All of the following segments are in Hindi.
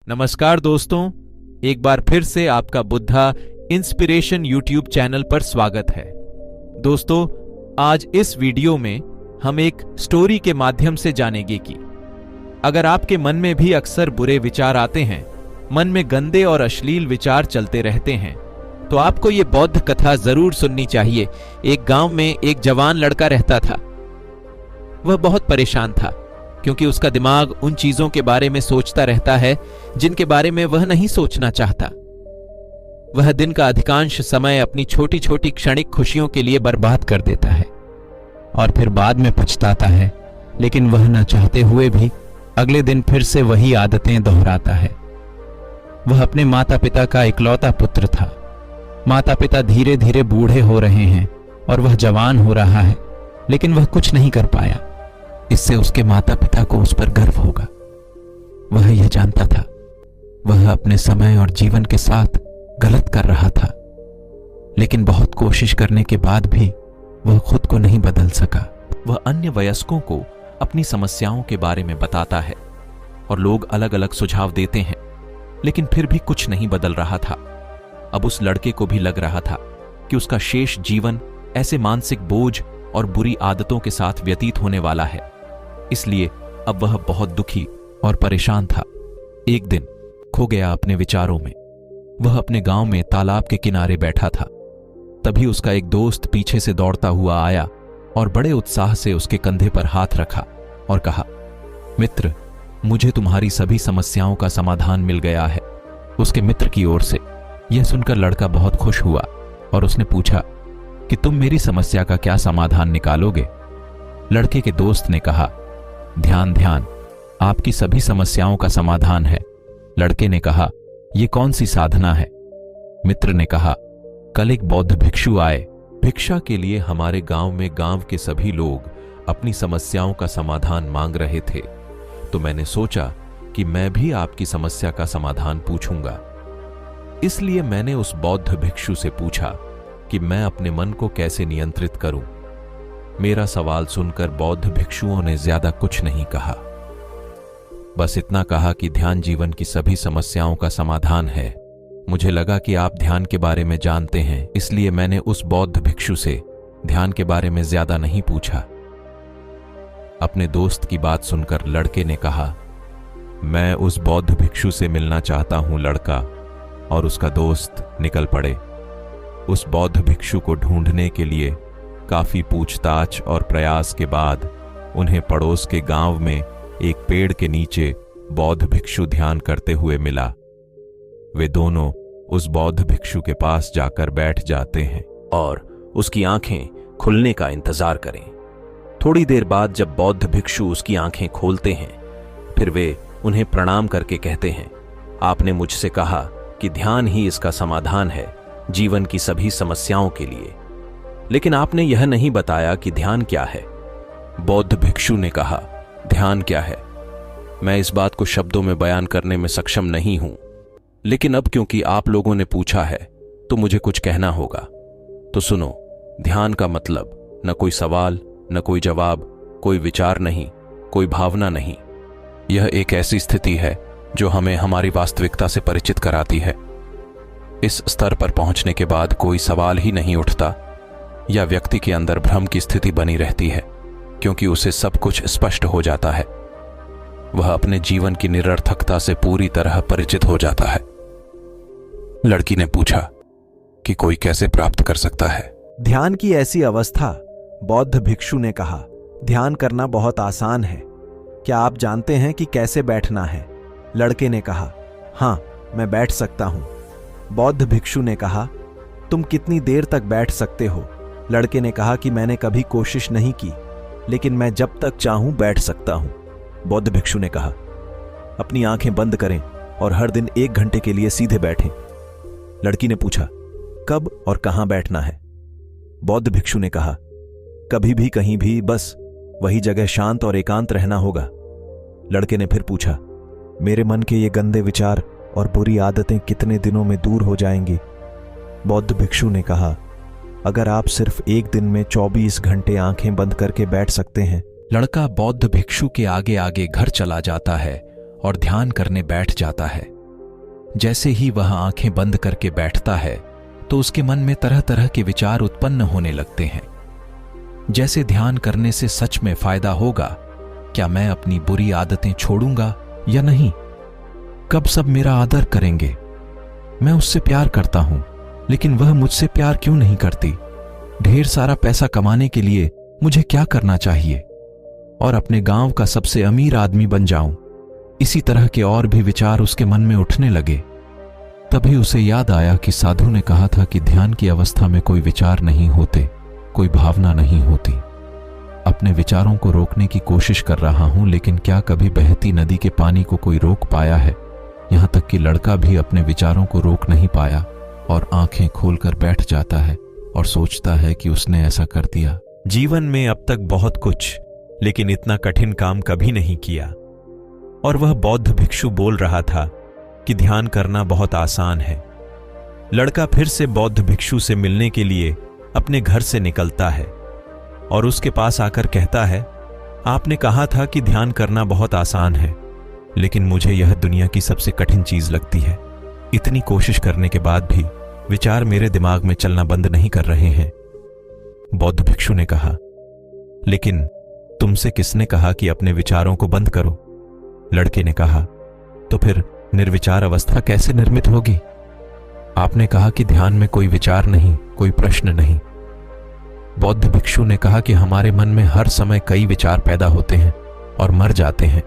नमस्कार दोस्तों, एक बार फिर से आपका बुद्धा इंस्पिरेशन यूट्यूब चैनल पर स्वागत है। दोस्तों, आज इस वीडियो में हम एक स्टोरी के माध्यम से जानेंगे कि अगर आपके मन में भी अक्सर बुरे विचार आते हैं, मन में गंदे और अश्लील विचार चलते रहते हैं, तो आपको ये बौद्ध कथा जरूर सुननी चाहिए। एक गांव में एक जवान लड़का रहता था। वह बहुत परेशान था क्योंकि उसका दिमाग उन चीजों के बारे में सोचता रहता है जिनके बारे में वह नहीं सोचना चाहता। वह दिन का अधिकांश समय अपनी छोटी छोटी क्षणिक खुशियों के लिए बर्बाद कर देता है और फिर बाद में पछताता है, लेकिन वह न चाहते हुए भी अगले दिन फिर से वही आदतें दोहराता है। वह अपने माता पिता का इकलौता पुत्र था। माता पिता धीरे धीरे बूढ़े हो रहे हैं और वह जवान हो रहा है, लेकिन वह कुछ नहीं कर पाया। इससे उसके माता पिता को उस पर गर्व होगा। वह यह जानता था वह अपने समय और जीवन के साथ गलत कर रहा था, लेकिन बहुत कोशिश करने के बाद भी वह खुद को नहीं बदल सका। वह अन्य वयस्कों को अपनी समस्याओं के बारे में बताता है और लोग अलग अलग सुझाव देते हैं, लेकिन फिर भी कुछ नहीं बदल रहा था। अब उस लड़के को भी लग रहा था कि उसका शेष जीवन ऐसे मानसिक बोझ और बुरी आदतों के साथ व्यतीत होने वाला है। इसलिए अब वह बहुत दुखी और परेशान था। एक दिन खो गया अपने विचारों में। वह अपने गांव में तालाब के किनारे बैठा था। तभी उसका एक दोस्त पीछे से दौड़ता हुआ आया और बड़े उत्साह से उसके कंधे पर हाथ रखा और कहा, मित्र, मुझे तुम्हारी सभी समस्याओं का समाधान मिल गया है। उसके मित्र की ओर से यह सुनकर लड़का बहुत खुश हुआ और उसने पूछा कि तुम मेरी समस्या का क्या समाधान निकालोगे? लड़के के दोस्त ने कहा, ध्यान ध्यान आपकी सभी समस्याओं का समाधान है। लड़के ने कहा, यह कौन सी साधना है? मित्र ने कहा, कल एक बौद्ध भिक्षु आए। भिक्षा के लिए हमारे गांव में गांव के सभी लोग अपनी समस्याओं का समाधान मांग रहे थे, तो मैंने सोचा कि मैं भी आपकी समस्या का समाधान पूछूंगा। इसलिए मैंने उस बौद्ध भिक्षु से पूछा कि मैं अपने मन को कैसे नियंत्रित करूं। मेरा सवाल सुनकर बौद्ध भिक्षुओं ने ज्यादा कुछ नहीं कहा, बस इतना कहा कि ध्यान जीवन की सभी समस्याओं का समाधान है। मुझे लगा कि आप ध्यान के बारे में जानते हैं, इसलिए मैंने उस बौद्ध भिक्षु से ध्यान के बारे में ज्यादा नहीं पूछा। अपने दोस्त की बात सुनकर लड़के ने कहा, मैं उस बौद्ध भिक्षु से मिलना चाहता हूं। लड़का और उसका दोस्त निकल पड़े। उस बौद्ध भिक्षु को ढूंढने के लिए काफी पूछताछ और प्रयास के बाद उन्हें पड़ोस के गांव में एक पेड़ के नीचे बौद्ध भिक्षु ध्यान करते हुए मिला। वे दोनों उस बौद्ध भिक्षु के पास जाकर बैठ जाते हैं और उसकी आंखें खुलने का इंतजार करें। थोड़ी देर बाद जब बौद्ध भिक्षु उसकी आंखें खोलते हैं, फिर वे उन्हें प्रणाम करके कहते हैं, आपने मुझसे कहा कि ध्यान ही इसका समाधान है जीवन की सभी समस्याओं के लिए, लेकिन आपने यह नहीं बताया कि ध्यान क्या है। बौद्ध भिक्षु ने कहा, ध्यान क्या है, मैं इस बात को शब्दों में बयान करने में सक्षम नहीं हूं, लेकिन अब क्योंकि आप लोगों ने पूछा है तो मुझे कुछ कहना होगा। तो सुनो, ध्यान का मतलब न कोई सवाल, न कोई जवाब, कोई विचार नहीं, कोई भावना नहीं। यह एक ऐसी स्थिति है जो हमें हमारी वास्तविकता से परिचित कराती है। इस स्तर पर पहुंचने के बाद कोई सवाल ही नहीं उठता या व्यक्ति के अंदर भ्रम की स्थिति बनी रहती है, क्योंकि उसे सब कुछ स्पष्ट हो जाता है। वह अपने जीवन की निरर्थकता से पूरी तरह परिचित हो जाता है। लड़की ने पूछा कि कोई कैसे प्राप्त कर सकता है ध्यान की ऐसी अवस्था? बौद्ध भिक्षु ने कहा, ध्यान करना बहुत आसान है। क्या आप जानते हैं कि कैसे बैठना है? लड़के ने कहा, हाँ, मैं बैठ सकता हूं। बौद्ध भिक्षु ने कहा, तुम कितनी देर तक बैठ सकते हो? लड़के ने कहा कि मैंने कभी कोशिश नहीं की, लेकिन मैं जब तक चाहूं बैठ सकता हूं। बौद्ध भिक्षु ने कहा, अपनी आंखें बंद करें और हर दिन 1 घंटे के लिए सीधे बैठें। लड़की ने पूछा, कब और कहां बैठना है? बौद्ध भिक्षु ने कहा, कभी भी कहीं भी, बस वही जगह शांत और एकांत रहना होगा। लड़के ने फिर पूछा, मेरे मन के ये गंदे विचार और बुरी आदतें कितने दिनों में दूर हो जाएंगी? बौद्ध भिक्षु ने कहा, अगर आप सिर्फ 1 दिन में 24 घंटे आंखें बंद करके बैठ सकते हैं। लड़का बौद्ध भिक्षु के आगे आगे घर चला जाता है और ध्यान करने बैठ जाता है। जैसे ही वह आंखें बंद करके बैठता है तो उसके मन में तरह तरह के विचार उत्पन्न होने लगते हैं। जैसे ध्यान करने से सच में फायदा होगा, क्या मैं अपनी बुरी आदतें छोड़ूंगा या नहीं, कब सब मेरा आदर करेंगे, मैं उससे प्यार करता हूं लेकिन वह मुझसे प्यार क्यों नहीं करती, ढेर सारा पैसा कमाने के लिए मुझे क्या करना चाहिए, और अपने गांव का सबसे अमीर आदमी बन जाऊं। इसी तरह के और भी विचार उसके मन में उठने लगे। तभी उसे याद आया कि साधु ने कहा था कि ध्यान की अवस्था में कोई विचार नहीं होते, कोई भावना नहीं होती। अपने विचारों को रोकने की कोशिश कर रहा हूं, लेकिन क्या कभी बहती नदी के पानी को कोई रोक पाया है? यहां तक कि लड़का भी अपने विचारों को रोक नहीं पाया और आंखें खोलकर बैठ जाता है और सोचता है कि उसने ऐसा कर दिया। जीवन में अब तक बहुत कुछ, लेकिन इतना कठिन काम कभी नहीं किया। और वह बौद्ध भिक्षु बोल रहा था कि ध्यान करना बहुत आसान है। लड़का फिर से बौद्ध भिक्षु से मिलने के लिए अपने घर से निकलता है और उसके पास आकर कहता है, आपने कहा था कि ध्यान करना बहुत आसान है, लेकिन मुझे यह दुनिया की सबसे कठिन चीज लगती है। इतनी कोशिश करने के बाद भी विचार मेरे दिमाग में चलना बंद नहीं कर रहे हैं। बौद्ध भिक्षु ने कहा, लेकिन तुमसे किसने कहा कि अपने विचारों को बंद करो? लड़के ने कहा, तो फिर निर्विचार अवस्था कैसे निर्मित होगी? आपने कहा कि ध्यान में कोई विचार नहीं, कोई प्रश्न नहीं। बौद्ध भिक्षु ने कहा कि हमारे मन में हर समय कई विचार पैदा होते हैं और मर जाते हैं,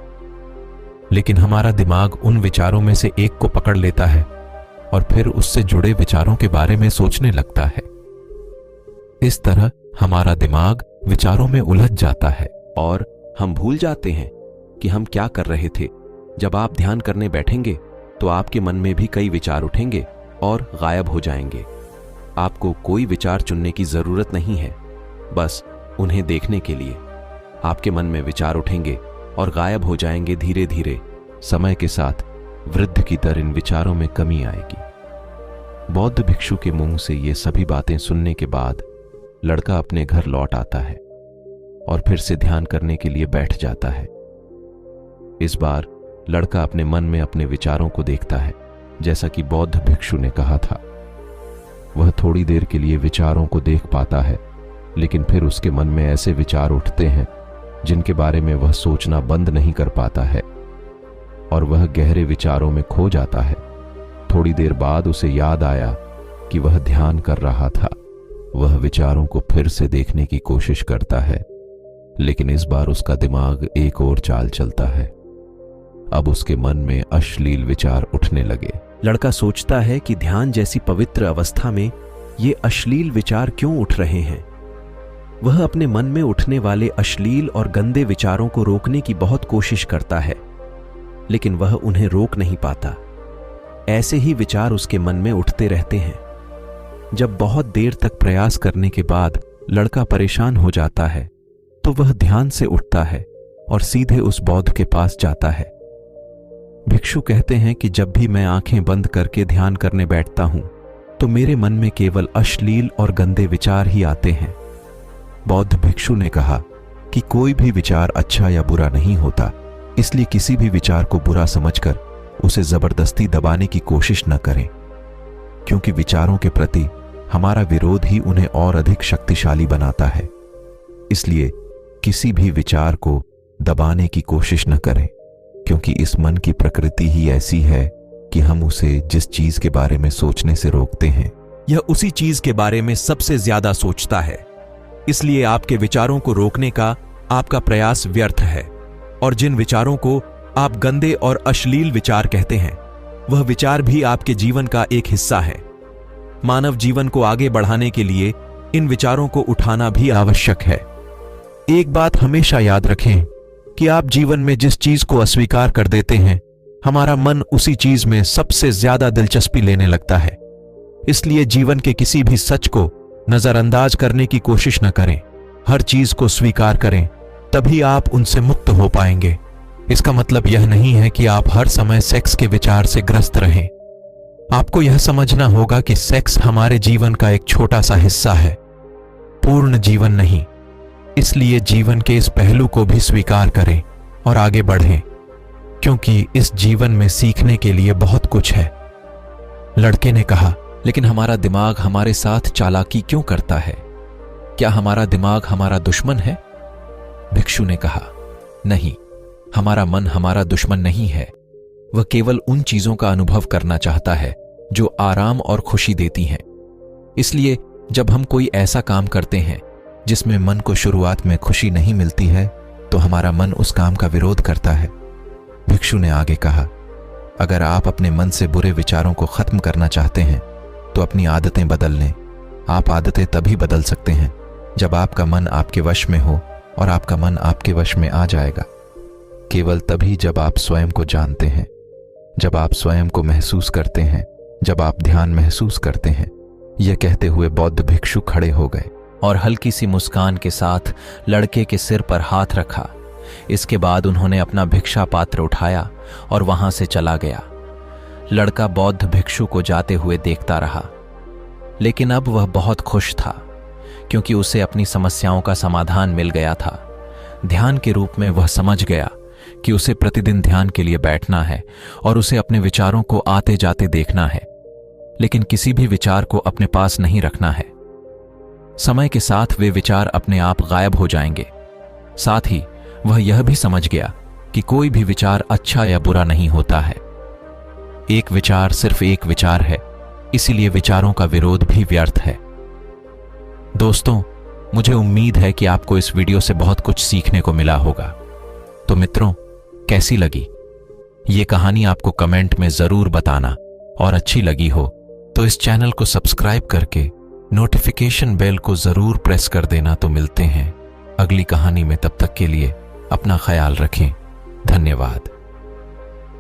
लेकिन हमारा दिमाग उन विचारों में से एक को पकड़ लेता है और फिर उससे जुड़े विचारों के बारे में सोचने लगता है। इस तरह हमारा दिमाग विचारों में उलझ जाता है और हम भूल जाते हैं कि हम क्या कर रहे थे। जब आप ध्यान करने बैठेंगे तो आपके मन में भी कई विचार उठेंगे और गायब हो जाएंगे। आपको कोई विचार चुनने की जरूरत नहीं है, बस उन्हें देखने के लिए। आपके मन में विचार उठेंगे और गायब हो जाएंगे धीरे धीरे। समय के साथ वृद्धि की दर इन विचारों में कमी आएगी। बौद्ध भिक्षु के मुंह से ये सभी बातें सुनने के बाद लड़का अपने घर लौट आता है और फिर से ध्यान करने के लिए बैठ जाता है। इस बार लड़का अपने मन में अपने विचारों को देखता है, जैसा कि बौद्ध भिक्षु ने कहा था। वह थोड़ी देर के लिए विचारों को देख पाता है, लेकिन फिर उसके मन में ऐसे विचार उठते हैं जिनके बारे में वह सोचना बंद नहीं कर पाता है और वह गहरे विचारों में खो जाता है। थोड़ी देर बाद उसे याद आया कि वह ध्यान कर रहा था। वह विचारों को फिर से देखने की कोशिश करता है, लेकिन इस बार उसका दिमाग एक और चाल चलता है। अब उसके मन में अश्लील विचार उठने लगे। लड़का सोचता है कि ध्यान जैसी पवित्र अवस्था में ये अश्लील विचार क्यों उठ रहे हैं। वह अपने मन में उठने वाले अश्लील और गंदे विचारों को रोकने की बहुत कोशिश करता है, लेकिन वह उन्हें रोक नहीं पाता। ऐसे ही विचार उसके मन में उठते रहते हैं। जब बहुत देर तक प्रयास करने के बाद लड़का परेशान हो जाता है, तो वह ध्यान से उठता है और सीधे उस बौद्ध के पास जाता है। भिक्षु कहते हैं कि जब भी मैं आंखें बंद करके ध्यान करने बैठता हूं, तो मेरे मन में केवल अश्लील और गंदे विचार ही आते हैं। बौद्ध भिक्षु ने कहा कि कोई भी विचार अच्छा या बुरा नहीं होता, इसलिए किसी भी विचार को बुरा समझकर उसे जबरदस्ती दबाने की कोशिश न करें, क्योंकि विचारों के प्रति हमारा विरोध ही उन्हें और अधिक शक्तिशाली बनाता है। इसलिए किसी भी विचार को दबाने की कोशिश न करें, क्योंकि इस मन की प्रकृति ही ऐसी है कि हम उसे जिस चीज के बारे में सोचने से रोकते हैं, यह उसी चीज के बारे में सबसे ज्यादा सोचता है। इसलिए आपके विचारों को रोकने का आपका प्रयास व्यर्थ है, और जिन विचारों को आप गंदे और अश्लील विचार कहते हैं, वह विचार भी आपके जीवन का एक हिस्सा है। मानव जीवन को आगे बढ़ाने के लिए इन विचारों को उठाना भी आवश्यक है। एक बात हमेशा याद रखें कि आप जीवन में जिस चीज को अस्वीकार कर देते हैं, हमारा मन उसी चीज में सबसे ज्यादा दिलचस्पी लेने लगता है। इसलिए जीवन के किसी भी सच को नजरअंदाज करने की कोशिश न करें, हर चीज को स्वीकार करें, तभी आप उनसे मुक्त हो पाएंगे। इसका मतलब यह नहीं है कि आप हर समय सेक्स के विचार से ग्रस्त रहें। आपको यह समझना होगा कि सेक्स हमारे जीवन का एक छोटा सा हिस्सा है, पूर्ण जीवन नहीं। इसलिए जीवन के इस पहलू को भी स्वीकार करें और आगे बढ़ें, क्योंकि इस जीवन में सीखने के लिए बहुत कुछ है। लड़के ने कहा, लेकिन हमारा दिमाग हमारे साथ चालाकी क्यों करता है? क्या हमारा दिमाग हमारा दुश्मन है? भिक्षु ने कहा, नहीं, हमारा मन हमारा दुश्मन नहीं है। वह केवल उन चीजों का अनुभव करना चाहता है जो आराम और खुशी देती हैं। इसलिए जब हम कोई ऐसा काम करते हैं जिसमें मन को शुरुआत में खुशी नहीं मिलती है, तो हमारा मन उस काम का विरोध करता है। भिक्षु ने आगे कहा, अगर आप अपने मन से बुरे विचारों को खत्म करना चाहते हैं तो अपनी आदतें बदल लें। आप आदतें तभी बदल सकते हैं जब आपका मन आपके वश में हो, और आपका मन आपके वश में आ जाएगा केवल तभी जब आप स्वयं को जानते हैं, जब आप स्वयं को महसूस करते हैं, जब आप ध्यान महसूस करते हैं। यह कहते हुए बौद्ध भिक्षु खड़े हो गए और हल्की सी मुस्कान के साथ लड़के के सिर पर हाथ रखा। इसके बाद उन्होंने अपना भिक्षा पात्र उठाया और वहां से चला गया। लड़का बौद्ध भिक्षु को जाते हुए देखता रहा, लेकिन अब वह बहुत खुश था क्योंकि उसे अपनी समस्याओं का समाधान मिल गया था। ध्यान के रूप में वह समझ गया कि उसे प्रतिदिन ध्यान के लिए बैठना है और उसे अपने विचारों को आते जाते देखना है, लेकिन किसी भी विचार को अपने पास नहीं रखना है। समय के साथ वे विचार अपने आप गायब हो जाएंगे। साथ ही वह यह भी समझ गया कि कोई भी विचार अच्छा या बुरा नहीं होता है। एक विचार सिर्फ एक विचार है, इसीलिए विचारों का विरोध भी व्यर्थ है। दोस्तों, मुझे उम्मीद है कि आपको इस वीडियो से बहुत कुछ सीखने को मिला होगा। तो मित्रों, कैसी लगी ये कहानी? आपको कमेंट में जरूर बताना, और अच्छी लगी हो तो इस चैनल को सब्सक्राइब करके नोटिफिकेशन बेल को जरूर प्रेस कर देना। तो मिलते हैं अगली कहानी में, तब तक के लिए अपना ख्याल रखें। धन्यवाद।